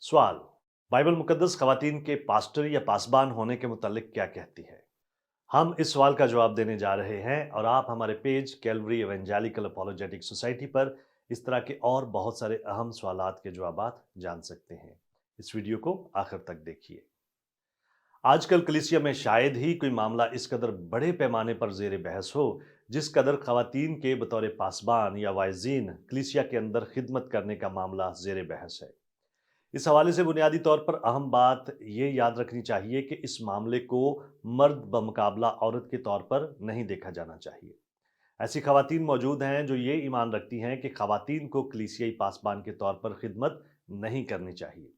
सवाल। बाइबल मुकद्दस खवातीन के पास्टर या पासबान होने के मुतालिक क्या कहती है? हम इस सवाल का जवाब देने जा रहे हैं और आप हमारे page Calvary evangelical apologetic society पर इस तरह के और बहुत सारे अहम सवालात के जवाबात जान सकते हैं। इस वीडियो को आखिर तक देखिए। आजकल कलीसिया में शायद ही कोई मामला इस कदर बड़े पैमाने पर जेर बहस हो जिस कदर खवातीन के बतौर पासबान या वाइजीन कलीसिया के अंदर खिदमत करने का मामला जेर बहस है। इस हवाले से बुनियादी तौर पर अहम बात ये याद रखनी चाहिए कि इस मामले को मर्द बमुकाबला औरत के तौर पर नहीं देखा जाना चाहिए। ऐसी खवातीन मौजूद हैं जो ये ईमान रखती हैं कि खवातीन को कलीसियाई पासबान के तौर पर खिदमत नहीं करनी चाहिए,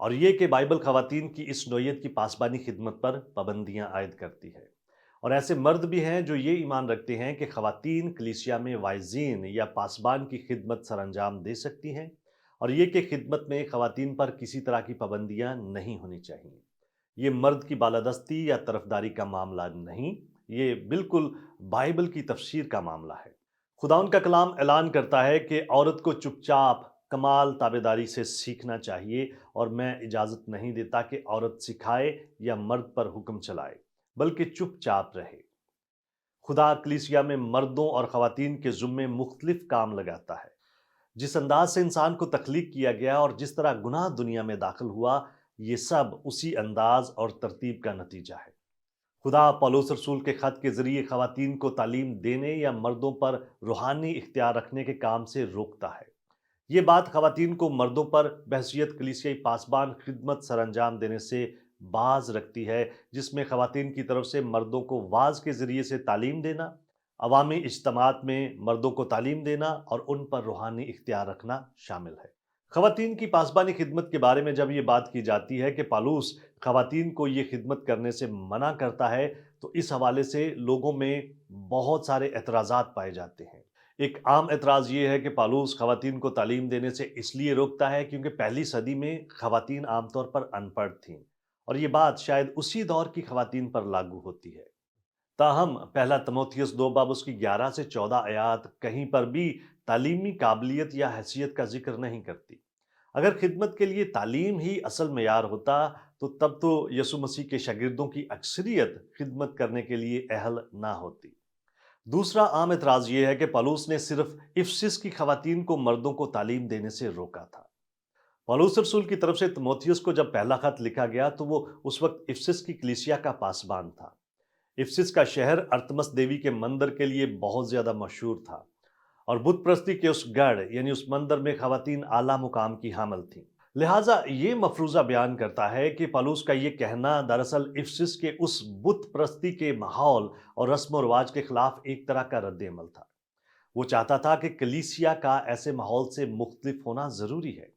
और ये कि बाइबल खवातीन की इस नौयत की पासबानी खिदमत पर पाबंदियां आयद करती है। और ऐसे मर्द भी हैं जो ये ईमान रखते हैं कि खवातीन कलीसिया में वाइजीन या पासबान की खिदमत सरअंजाम दे सकती हैं, और ये कि खिदमत में खवातीन पर किसी तरह की पाबंदियां नहीं होनी चाहिए। ये मर्द की बालादस्ती या तरफदारी का मामला नहीं, ये बिल्कुल बाइबल की तफसीर का मामला है। खुदाउन का कलाम ऐलान करता है कि औरत को चुपचाप कमाल ताबेदारी से सीखना चाहिए, और मैं इजाज़त नहीं देता कि औरत सिखाए या मर्द पर हुक्म चलाए, बल्कि चुपचाप रहे। खुदा कलीसिया में मर्दों और ख़वातीन के ज़ुम्मे मुख्तलिफ काम लगाता है। जिस अंदाज से इंसान को तख्लीक किया गया और जिस तरह गुनाह दुनिया में दाखिल हुआ, ये सब उसी अंदाज और तरतीब का नतीजा है। खुदा पौलुस रसूल के ख़त के ज़रिए ख़वातीन को तालीम देने या मर्दों पर रूहानी इख्तियार रखने के काम से रोकता है। ये बात ख़वातीन को मर्दों पर बहसीत कलीसियाई पासबान खिदमत सरअंजाम देने से बाज रखती है, जिसमें ख़वातीन की तरफ से मर्दों को वाज के ज़रिए से तालीम देना, अवामी इज्तमात में मर्दों को तालीम देना और उन पर रूहानी इख्तियार रखना शामिल है। ख़वातीन की पासबानी खिदमत के बारे में जब ये बात की जाती है कि पालूस ख़वातीन को ये खिदमत करने से मना करता है, तो इस हवाले से लोगों में बहुत सारे एतराज़ात पाए जाते हैं। एक आम एतराज़ ये है कि पालूस ख़वातीन को तालीम देने से इसलिए रोकता है क्योंकि पहली सदी में ख़वातीन आमतौर पर अनपढ़ थीं, और ये बात शायद उसी दौर की ख़वातीन पर लागू होती है। ताहम पहला तमोथियस 2 बाब उसकी 11 से 14 आयात कहीं पर भी तालीमी काबिलियत या हैसियत का जिक्र नहीं करती। अगर खिदमत के लिए तालीम ही असल मेयार होता, तो तब तो यसु मसीह के शागिर्दों की अक्सरियत खिदमत करने के लिए अहल ना होती। दूसरा आम एतराज़ ये है कि पौलुस ने सिर्फ इफिसस की खवातीन को मर्दों को तालीम देने से रोका था। पौलुस रसूल की तरफ से तीमुथियुस को जब पहला खत लिखा गया, तो वो उस वक्त इफिसस की कलीसिया का पासबान था। इफिसस का शहर अरतमस देवी के मंदिर के लिए बहुत ज्यादा मशहूर था, और बुत प्रस्ती के उस गढ़ यानी उस मंदिर में खवातीन आला मुकाम की हामिल थीं। लिहाजा ये मफरूजा बयान करता है कि पौलुस का ये कहना दरअसल इफिसस के उस बुत प्रस्ती के माहौल और रस्म व रिवाज के खिलाफ एक तरह का रद्द अमल था। वो चाहता था कि कलीसिया का ऐसे माहौल से मुख्तलिफ होना जरूरी है।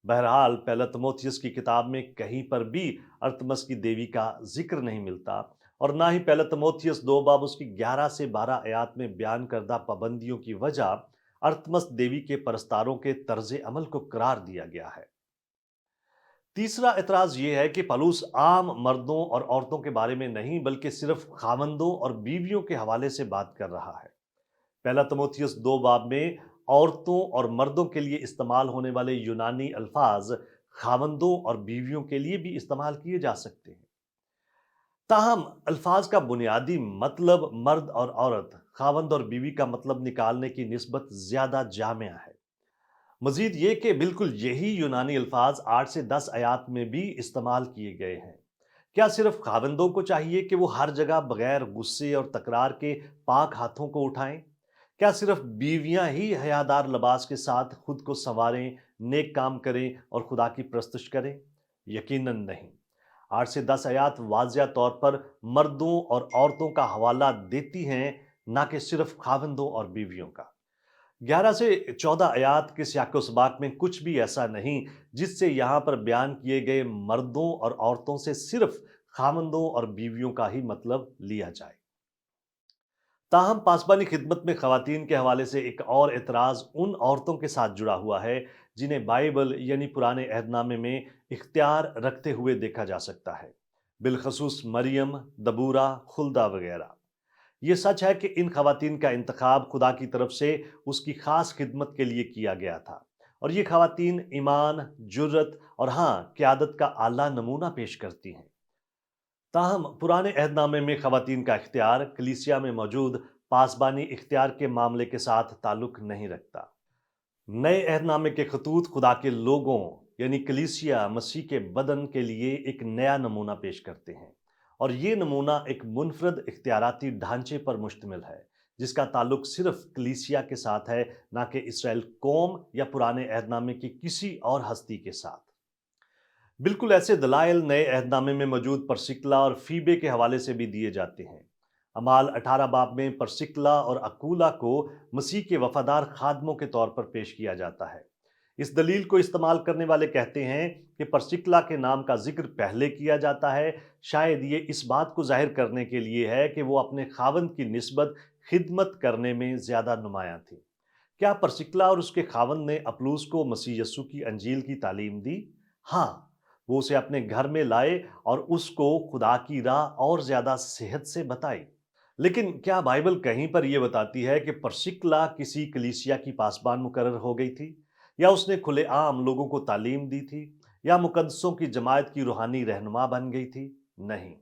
बहरहाल पहला तीमुथियुस की किताब में कहीं पर भी अरतमस की देवी का जिक्र नहीं मिलता, और ना ही पहला तीमुथियुस 2 बाब उसकी 11 से 12 आयात में बयान करदा पाबंदियों की वजह अरतमस देवी के परस्तारों के तर्ज अमल को करार दिया गया है। तीसरा एतराज ये है कि पलूस आम मर्दों और औरतों के बारे में नहीं, बल्कि सिर्फ खामंदों और बीवियों के हवाले से बात कर रहा है। पहला तीमुथियुस 2 बाब में औरतों और मर्दों के लिए इस्तेमाल होने वाले यूनानी अल्फाज खामंदों और बीवियों के लिए भी इस्तेमाल किए जा सकते हैं। ताहम अल्फाज का बुनियादी मतलब मर्द और औरत, खावंद और बीवी का मतलब निकालने की निस्बत ज्यादा जामिया है। मजीद ये कि बिल्कुल यही यूनानी अल्फाज 8 से 10 आयात में भी इस्तेमाल किए गए हैं। क्या सिर्फ खाविंदों को चाहिए कि वो हर जगह बगैर गुस्से और तकरार के पाक हाथों को उठाएं? क्या सिर्फ बीवियां ही हयादार लिबास के साथ खुद को संवारें, नेक काम करें और खुदा की प्रस्तुश करें? यकीनन नहीं। 8 से 10 आयात वाजिया तौर पर मर्दों और औरतों का हवाला देती हैं, ना कि सिर्फ खाविंदों और बीवियों का। 11 से 14 आयात के सियाको सबाक में कुछ भी ऐसा नहीं जिससे यहाँ पर बयान किए गए मर्दों और औरतों से सिर्फ खामंदों और बीवियों का ही मतलब लिया जाए। ताहम पासबानी खिदमत में खवातीन के हवाले से एक और एतराज़ उन औरतों के साथ जुड़ा हुआ है जिन्हें बाइबल यानी पुराने अहदनामे में इख्तियार रखते हुए देखा जा सकता है, बिलखसूस मरियम, दबूरा, खुल्दा वगैरह। ये सच है कि इन खवातीन का इंतखाब खुदा की तरफ से उसकी खास खिदमत के लिए किया गया था, اور یہ خواتین ایمان، جرت اور ہاں قیادت کا اعلیٰ نمونہ پیش کرتی ہیں۔ تاہم پرانے عہد نامے میں خواتین کا اختیار کلیسیا میں موجود پاسبانی اختیار کے معاملے کے ساتھ تعلق نہیں رکھتا۔ نئے عہد نامے کے خطوط خدا کے لوگوں یعنی کلیسیا مسیح کے بدن کے لیے ایک نیا نمونہ پیش کرتے ہیں، اور یہ نمونہ ایک منفرد اختیاراتی ڈھانچے پر مشتمل ہے جس کا تعلق صرف کلیسیا کے ساتھ ہے، نہ کہ اسرائیل قوم یا پرانے عہد نامے کی کسی اور ہستی کے ساتھ۔ بالکل ایسے دلائل نئے عہد نامے میں موجود پرسکلا اور فیبے کے حوالے سے بھی دیے جاتے ہیں۔ اعمال 18 باب میں پرسکلا اور اکولا کو مسیح کے وفادار خادموں کے طور پر پیش کیا جاتا ہے۔ اس دلیل کو استعمال کرنے والے کہتے ہیں کہ پرسکلا کے نام کا ذکر پہلے کیا جاتا ہے، شاید یہ اس بات کو ظاہر کرنے کے لیے ہے کہ وہ اپنے خاوند کی نسبت خدمت کرنے میں زیادہ نمایاں تھی۔ کیا پرسکلا اور اس کے خاوند نے اپلوس کو مسیح یسوع کی انجیل کی تعلیم دی؟ ہاں، وہ اسے اپنے گھر میں لائے اور اس کو خدا کی راہ اور زیادہ صحت سے بتائی۔ لیکن کیا بائبل کہیں پر یہ بتاتی ہے کہ پرسکلا کسی کلیسیا کی پاسبان مقرر ہو گئی تھی، یا اس نے کھلے عام لوگوں کو تعلیم دی تھی، یا مقدسوں کی جماعت کی روحانی رہنما بن گئی تھی؟ نہیں۔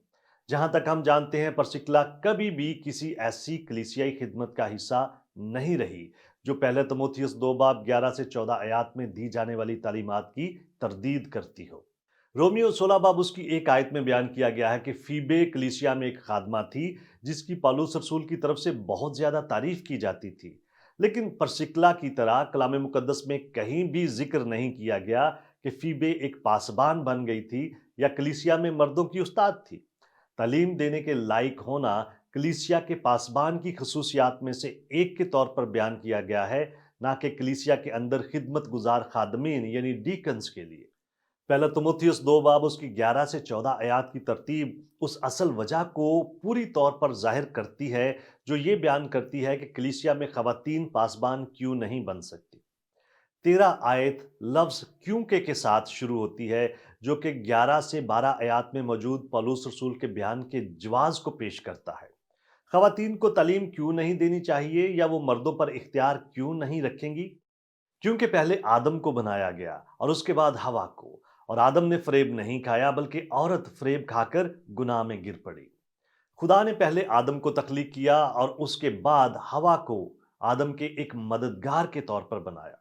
جہاں تک ہم جانتے ہیں پرسکلا کبھی بھی کسی ایسی کلیسیائی خدمت کا حصہ نہیں رہی جو پہلے تموتھیوس 2 باب 11 سے 14 آیات میں دی جانے والی تعلیمات کی تردید کرتی ہو۔ رومیو 16 باب اس کی ایک آیت میں بیان کیا گیا ہے کہ فیبے کلیسیا میں ایک خادمہ تھی جس کی پالوس رسول کی طرف سے بہت زیادہ تعریف کی جاتی تھی، لیکن پرسکلا کی طرح کلام مقدس میں کہیں بھی ذکر نہیں کیا گیا کہ فیبے ایک پاسبان بن گئی تھی یا کلیسیا میں مردوں کی استاد تھی۔ تعلیم دینے کے لائق ہونا کلیسیا کے پاسبان کی خصوصیات میں سے ایک کے طور پر بیان کیا گیا ہے، نہ کہ کلیسیا کے اندر خدمت گزار خادمین یعنی ڈیکنز کے لیے۔ پہلا تموتھیوس 2 باب اس کی 11 سے 14 آیات کی ترتیب اس اصل وجہ کو پوری طور پر ظاہر کرتی ہے جو یہ بیان کرتی ہے کہ کلیسیا میں خواتین پاسبان کیوں نہیں بن سکتی۔ 13 آیت لفظ کیونکہ کے ساتھ شروع ہوتی ہے، جو کہ 11 سے 12 آیات میں موجود پولس رسول کے بیان کے جواز کو پیش کرتا ہے۔ خواتین کو تعلیم کیوں نہیں دینی چاہیے یا وہ مردوں پر اختیار کیوں نہیں رکھیں گی؟ کیونکہ پہلے آدم کو بنایا گیا اور اس کے بعد ہوا کو، اور آدم نے فریب نہیں کھایا بلکہ عورت فریب کھا کر گناہ میں گر پڑی۔ خدا نے پہلے آدم کو تخلیق کیا اور اس کے بعد ہوا کو آدم کے ایک مددگار کے طور پر بنایا۔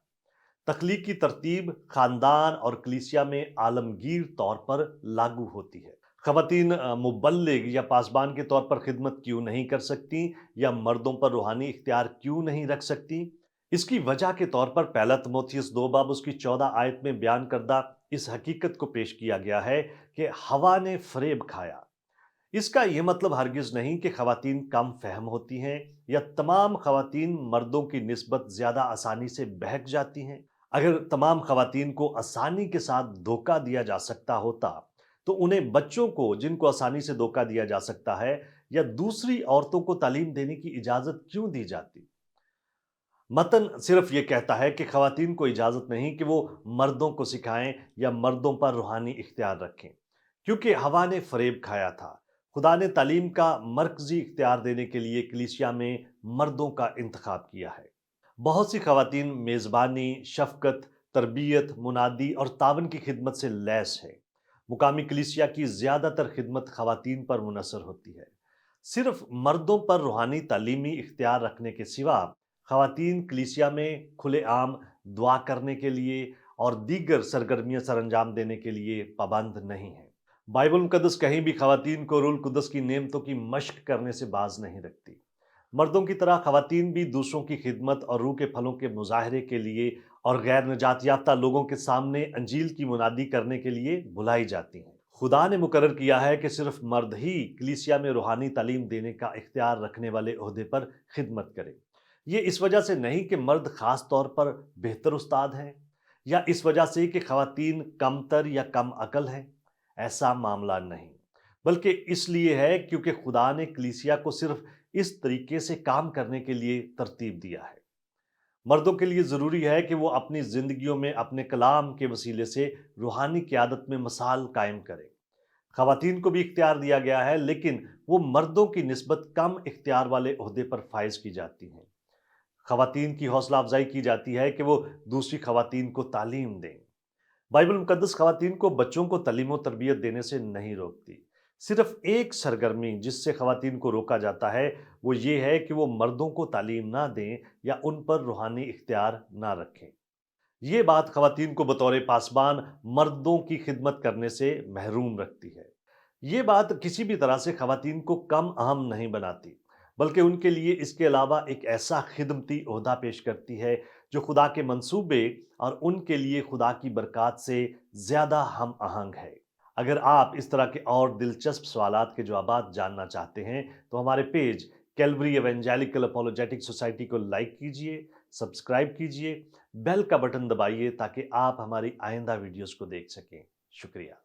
تخلیق کی ترتیب خاندان اور کلیسیا میں عالمگیر طور پر لاگو ہوتی ہے۔ خواتین مبلغ یا پاسبان کے طور پر خدمت کیوں نہیں کر سکتی یا مردوں پر روحانی اختیار کیوں نہیں رکھ سکتی؟ اس کی وجہ کے طور پر پہلا تموتھیوس 2 باب اس کی 14 آیت میں بیان کردہ اس حقیقت کو پیش کیا گیا ہے کہ ہوا نے فریب کھایا۔ اس کا یہ مطلب ہرگز نہیں کہ خواتین کم فہم ہوتی ہیں یا تمام خواتین مردوں کی نسبت زیادہ آسانی سے بہک جاتی ہیں۔ اگر تمام خواتین کو آسانی کے ساتھ دھوکہ دیا جا سکتا ہوتا تو انہیں بچوں کو جن کو آسانی سے دھوکہ دیا جا سکتا ہے یا دوسری عورتوں کو تعلیم دینے کی اجازت کیوں دی جاتی؟ متن صرف یہ کہتا ہے کہ خواتین کو اجازت نہیں کہ وہ مردوں کو سکھائیں یا مردوں پر روحانی اختیار رکھیں، کیونکہ ہوا نے فریب کھایا تھا۔ خدا نے تعلیم کا مرکزی اختیار دینے کے لیے کلیسیا میں مردوں کا انتخاب کیا ہے۔ بہت سی خواتین میزبانی، شفقت، تربیت، منادی اور تعاون کی خدمت سے لیس ہیں۔ مقامی کلیسیا کی زیادہ تر خدمت خواتین پر منحصر ہوتی ہے۔ صرف مردوں پر روحانی تعلیمی اختیار رکھنے کے سوا خواتین کلیسیا میں کھلے عام دعا کرنے کے لیے اور دیگر سرگرمیاں سر انجام دینے کے لیے پابند نہیں ہیں۔ بائبل مقدس کہیں بھی خواتین کو روح القدس کی نعمتوں کی مشق کرنے سے باز نہیں رکھتی۔ مردوں کی طرح خواتین بھی دوسروں کی خدمت اور روح کے پھلوں کے مظاہرے کے لیے اور غیر نجات یافتہ لوگوں کے سامنے انجیل کی منادی کرنے کے لیے بلائی جاتی ہیں۔ خدا نے مقرر کیا ہے کہ صرف مرد ہی کلیسیا میں روحانی تعلیم دینے کا اختیار رکھنے والے عہدے پر خدمت کرے۔ یہ اس وجہ سے نہیں کہ مرد خاص طور پر بہتر استاد ہیں یا اس وجہ سے کہ خواتین کم تر یا کم عقل ہیں، ایسا معاملہ نہیں، بلکہ اس لیے ہے کیونکہ خدا نے کلیسیا کو صرف اس طریقے سے کام کرنے کے لیے ترتیب دیا ہے۔ مردوں کے لیے ضروری ہے کہ وہ اپنی زندگیوں میں اپنے کلام کے وسیلے سے روحانی قیادت میں مثال قائم کریں۔ خواتین کو بھی اختیار دیا گیا ہے، لیکن وہ مردوں کی نسبت کم اختیار والے عہدے پر فائز کی جاتی ہیں۔ खवातीन की हौसला अफजाई की जाती है कि वो दूसरी खवातीन को तालीम दें। बाइबल मुकद्दस खवातीन को बच्चों को तालीम और तरबियत देने से नहीं रोकती। सिर्फ एक सरगर्मी जिससे खवातीन को रोका जाता है वो ये है कि वो मर्दों को तालीम ना दें या उन पर रूहानी इख्तियार ना रखें। ये बात खवातीन को बतौर पासबान मर्दों की खिदमत करने से महरूम रखती है। ये बात किसी भी तरह से खवातीन को कम अहम नहीं बनाती, बल्कि उनके लिए इसके अलावा एक ऐसा खिदमती ओहदा पेश करती है जो खुदा के मंसूबे और उनके लिए खुदा की बरक़ात से ज़्यादा हम आहंग है। अगर आप इस तरह के और दिलचस्प सवालात के जवाबात जानना चाहते हैं, तो हमारे page Calvary evangelical apologetic society को लाइक कीजिए, सब्सक्राइब कीजिए, बेल का बटन दबाइए ताकि आप हमारी आइंदा वीडियोस को देख सकें। शुक्रिया।